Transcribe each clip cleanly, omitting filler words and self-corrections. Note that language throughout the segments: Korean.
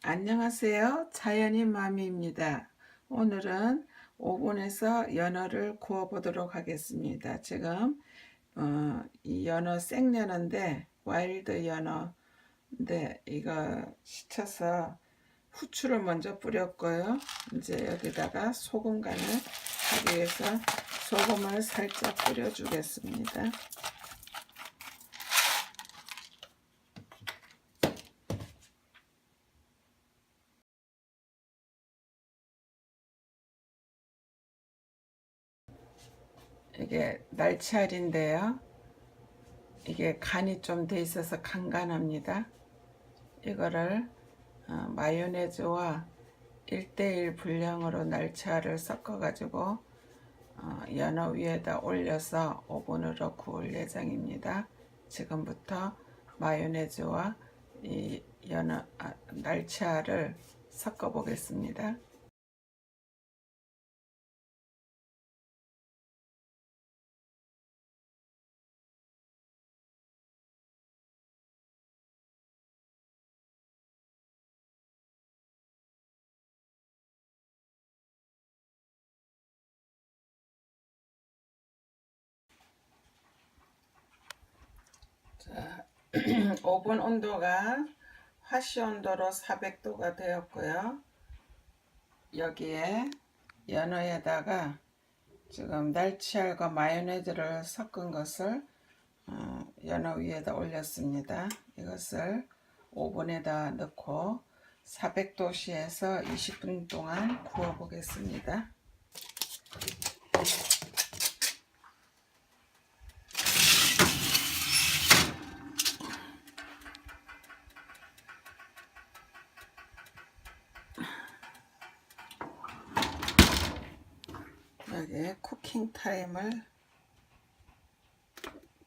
안녕하세요. 자연인 마미입니다. 오늘은 오븐에서 연어를 구워 보도록 하겠습니다. 지금 이 연어 생연어인데 와일드 연어인데 이거 시쳐서 후추를 먼저 뿌렸고요. 이제 여기다가 소금 간을 하기 위해서 소금을 살짝 뿌려 주겠습니다. 이게 날치알인데요. 이게 간이 좀 돼 있어서 간간합니다. 이거를 마요네즈와 1:1 분량으로 날치알을 섞어 가지고 연어 위에다 올려서 오븐으로 구울 예정입니다. 지금부터 마요네즈와 이 날치알을 섞어 보겠습니다. 자, 오븐 온도가 화씨 온도로 400도가 되었고요. 여기에 연어에다가 지금 날치알과 마요네즈를 섞은 것을 연어 위에다 올렸습니다. 이것을 오븐에다 넣고 400도씨에서 20분 동안 구워 보겠습니다. 여기에 쿠킹 타임을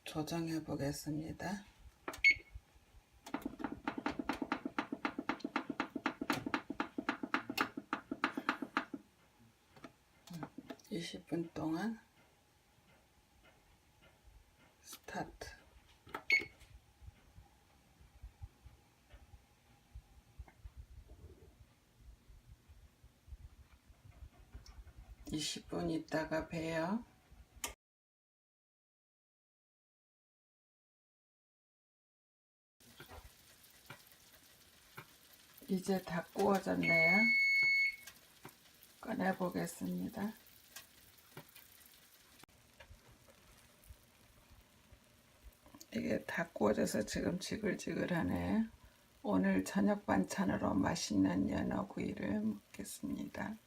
조정해 보겠습니다. 20분 동안 스타트. (20분) 있다가 봬요. 이제 다 구워졌네요. 꺼내 보겠습니다. 이게 다 구워져서 지금 지글지글하네. 오늘 저녁 반찬으로 맛있는 연어구이를 먹겠습니다.